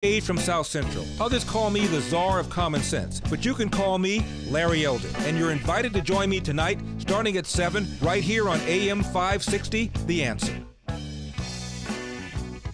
Age from South Central. Others call me the czar of common sense, but you can call me Larry Elder. And you're invited to join me tonight, starting at 7, right here on AM 560, The Answer.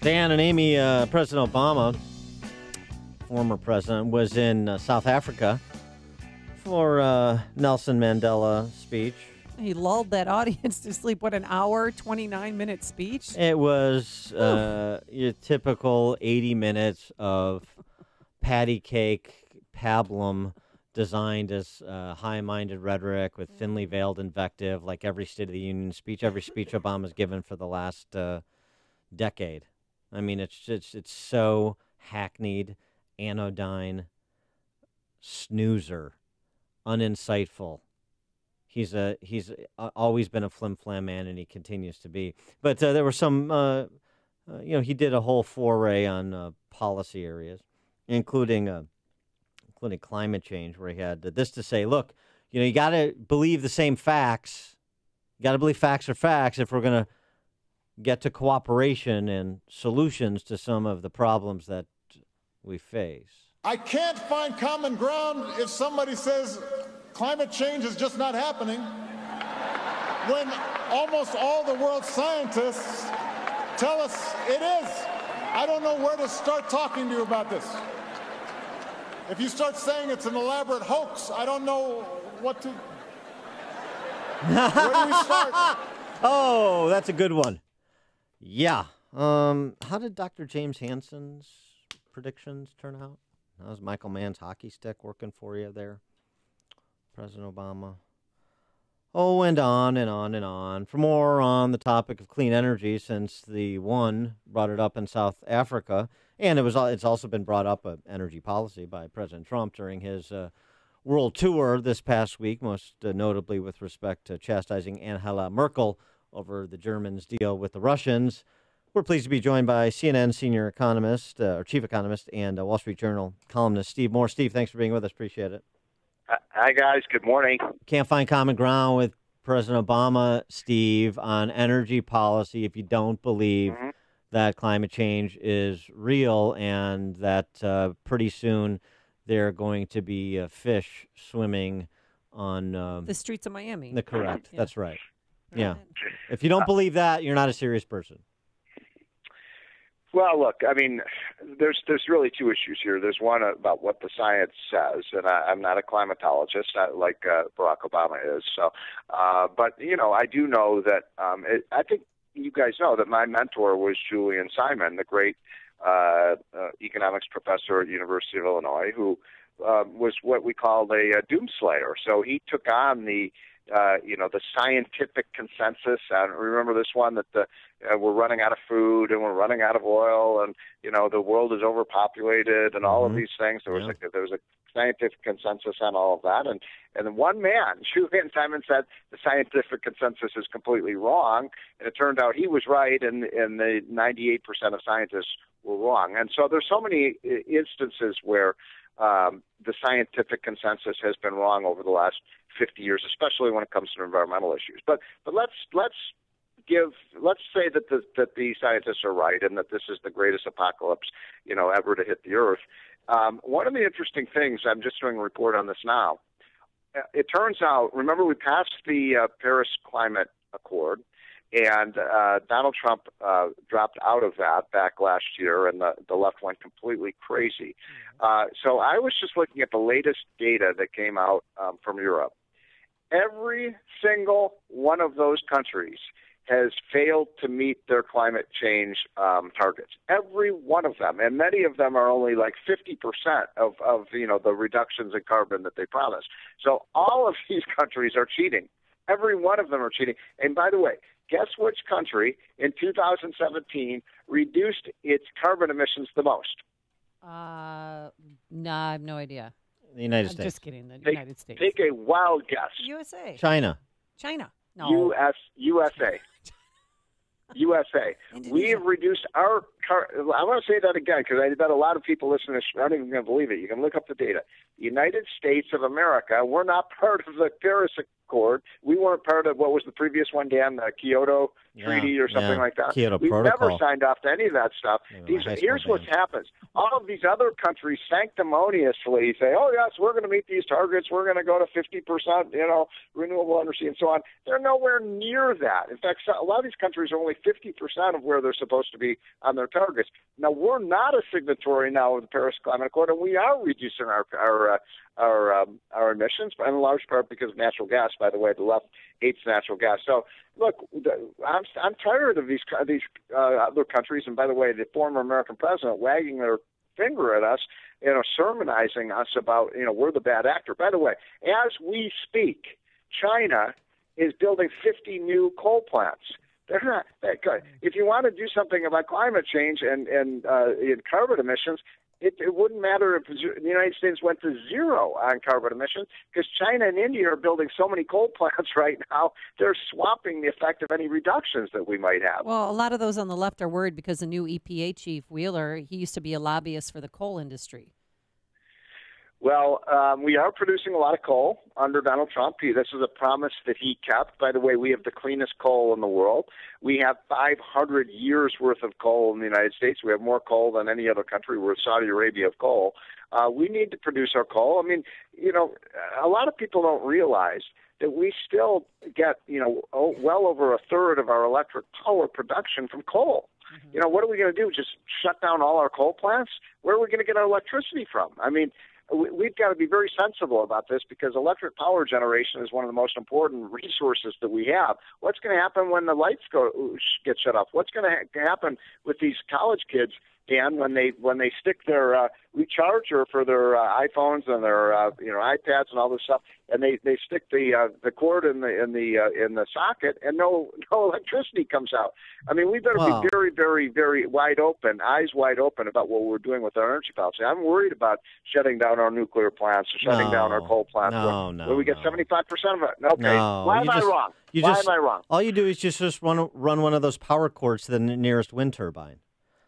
Dan and Amy, President Obama, former president, was in South Africa for Nelson Mandela speech. He lulled that audience to sleep, an hour, 29-minute speech? It was your typical 80 minutes of patty cake pablum designed as high-minded rhetoric with thinly veiled invective, like every State of the Union speech, every speech Obama's given for the last decade. I mean, it's so hackneyed, anodyne, snoozer, uninsightful. He's always been a flim-flam man, and he continues to be. But there were some, he did a whole foray on policy areas, including climate change, where he had this to say: look, you got to believe the same facts. You got to believe facts are facts if we're going to get to cooperation and solutions to some of the problems that we face. I can't find common ground if somebody says climate change is just not happening, when almost all the world's scientists tell us it is. I don't know where to start talking to you about this. If you start saying it's an elaborate hoax, I don't know what to... Where do we start? Oh, that's a good one. Yeah. How did Dr. James Hansen's predictions turn out? How's Michael Mann's hockey stick working for you there, President Obama? Oh, and on and on and on. For more on the topic of clean energy, since the one brought it up in South Africa, and it's also been brought up, energy policy, by President Trump during his world tour this past week, most notably with respect to chastising Angela Merkel over the Germans' deal with the Russians. We're pleased to be joined by CNN senior economist, or chief economist, and Wall Street Journal columnist Steve Moore. Steve, thanks for being with us. Appreciate it. Hi, guys. Good morning. Can't find common ground with President Obama, Steve, on energy policy if you don't believe that climate change is real and that pretty soon there are going to be fish swimming on the streets of Miami. Correct. Yeah. That's right. Yeah. If you don't believe that, you're not a serious person. Well, look, I mean, there's really two issues here. There's one about what the science says, and I'm not a climatologist like Barack Obama is. So, but I do know that I think you guys know that my mentor was Julian Simon, the great economics professor at the University of Illinois, who was what we called a doomslayer. So he took on the scientific consensus. And remember this one that we're running out of food and we're running out of oil and, the world is overpopulated and all of these things. There was a scientific consensus on all of that. And one man, Julian Simon, said the scientific consensus is completely wrong. And it turned out he was right and the 98% of scientists were wrong. And so there's so many instances where the scientific consensus has been wrong over the last 50 years, especially when it comes to environmental issues. But let's say that the scientists are right and that this is the greatest apocalypse, ever to hit the earth. One of the interesting things, I'm just doing a report on this now. It turns out, remember we passed the Paris Climate Accord, and Donald Trump dropped out of that back last year, and the left went completely crazy. So I was just looking at the latest data that came out from Europe. Every single one of those countries has failed to meet their climate change targets. Every one of them, and many of them are only like 50% of the reductions in carbon that they promised. So all of these countries are cheating. Every one of them are cheating. And by the way, guess which country in 2017 reduced its carbon emissions the most? No, I have no idea. The United States. Just kidding. The United States. Take a wild guess. USA. China. No. USA. We have reduced our I want to say that again because I bet a lot of people listening aren't even going to believe it. You can look up the data. The United States of America, we're not part of the Paris Accord. We weren't part of what was the previous one, Dan, the Kyoto Treaty or something like that. We've never signed off to any of that stuff. Here's what happens. All of these other countries sanctimoniously say, oh, yes, we're going to meet these targets. We're going to go to 50%, renewable energy and so on. They're nowhere near that. In fact, a lot of these countries are only 50% of where they're supposed to be on their targets. Now, we're not a signatory now of the Paris Climate Accord, and we are reducing our emissions, in large part because of natural gas. By the way, the left hates natural gas. So, look, I'm tired of these other countries, and by the way, the former American president wagging their finger at us, sermonizing us about, we're the bad actor. By the way, as we speak, China is building 50 new coal plants. They're not that good. If you want to do something about climate change and carbon emissions, it wouldn't matter if the United States went to zero on carbon emissions because China and India are building so many coal plants right now, they're swamping the effect of any reductions that we might have. Well, a lot of those on the left are worried because the new EPA chief, Wheeler, he used to be a lobbyist for the coal industry. Well, we are producing a lot of coal under Donald Trump. This is a promise that he kept. By the way, we have the cleanest coal in the world. We have 500 years' worth of coal in the United States. We have more coal than any other country. We're Saudi Arabia of coal. We need to produce our coal. I mean, a lot of people don't realize that we still get, well over a third of our electric power production from coal. Mm-hmm. What are we going to do? Just shut down all our coal plants? Where are we going to get our electricity from? I mean, we've got to be very sensible about this because electric power generation is one of the most important resources that we have. What's going to happen when the lights get shut off? What's going to happen with these college kids, Dan, when they stick their recharger for their iPhones and their iPads and all this stuff, and they stick the cord in the socket, and no electricity comes out. I mean, we better be very, very, very eyes wide open about what we're doing with our energy policy. I'm worried about shutting down our nuclear plants or shutting down our coal plants. Where we get 75% of it. Okay, why am I wrong? Why am I wrong? All you do is just run one of those power cords to the nearest wind turbine.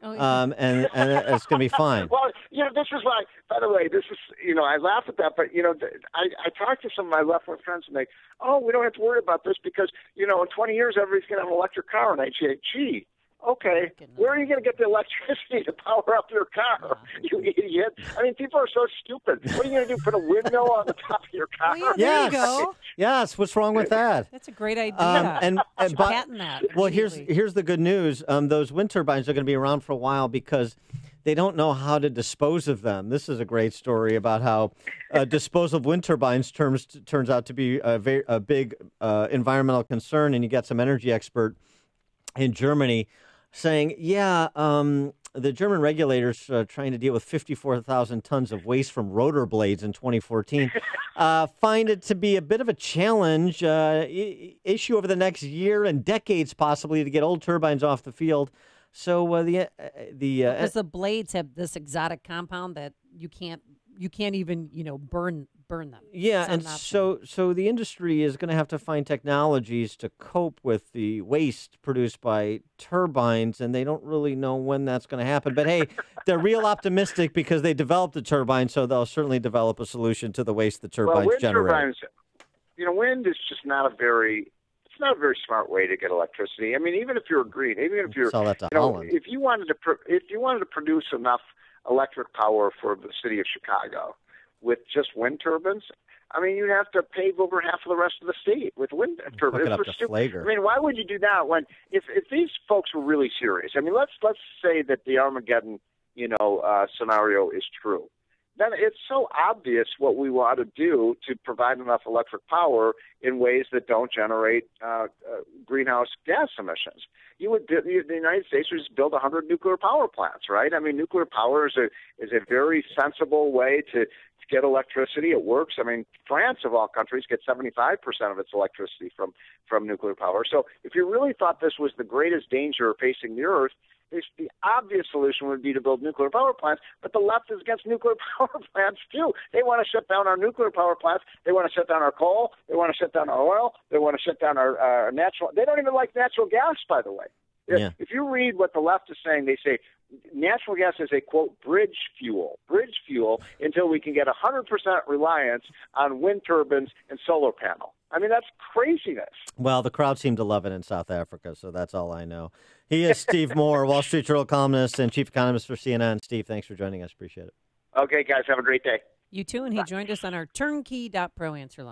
Oh, yeah. And it's going to be fine. Well, this is why, by the way, I laugh at that, but, I talk to some of my left-wing friends and we don't have to worry about this because, in 20 years, everybody's going to have an electric car. And I say, gee, okay, where are you going to get the electricity to power up your car, you idiot? I mean, people are so stupid. What are you going to do, put a windmill on the top of your car? Well, there you go. Yes, what's wrong with that? That's a great idea. Patent that. Well, here's the good news. Those wind turbines are going to be around for a while because they don't know how to dispose of them. This is a great story about how disposal of wind turbines turns out to be a big environmental concern, and you got some energy expert in Germany saying, the German regulators trying to deal with 54,000 tons of waste from rotor blades in 2014 find it to be a bit of a challenge issue over the next year and decades possibly to get old turbines off the field. So because the blades have this exotic compound that you can't even burn them. Yeah, and so the industry is going to have to find technologies to cope with the waste produced by turbines, and they don't really know when that's going to happen. But hey, they're real optimistic because they developed the turbine, so they'll certainly develop a solution to the waste the turbines generate. Turbines, wind is just not a very smart way to get electricity. I mean, even if you're green, sell that to Holland. If you wanted to produce enough electric power for the city of Chicago with just wind turbines, I mean, you'd have to pave over half of the rest of the state with wind turbines. I mean, why would you do that when if these folks were really serious? I mean, let's say that the Armageddon, scenario is true. Then it's so obvious what we want to do to provide enough electric power in ways that don't generate greenhouse gas emissions. The United States would just build 100 nuclear power plants, right? I mean, nuclear power is a very sensible way to get electricity. It works. I mean, France, of all countries, gets 75% of its electricity from nuclear power. So if you really thought this was the greatest danger facing the Earth, the obvious solution would be to build nuclear power plants, but the left is against nuclear power plants too. They want to shut down our nuclear power plants. They want to shut down our coal. They want to shut down our oil. They want to shut down our natural. They don't even like natural gas, by the way. Yeah. If you read what the left is saying, they say natural gas is a, quote, bridge fuel until we can get 100% reliance on wind turbines and solar panel. I mean, that's craziness. Well, the crowd seemed to love it in South Africa, so that's all I know. He is Steve Moore, Wall Street Journal columnist and chief economist for CNN. Steve, thanks for joining us. Appreciate it. Okay, guys, have a great day. You too, and he joined us on our turnkey.pro answer line.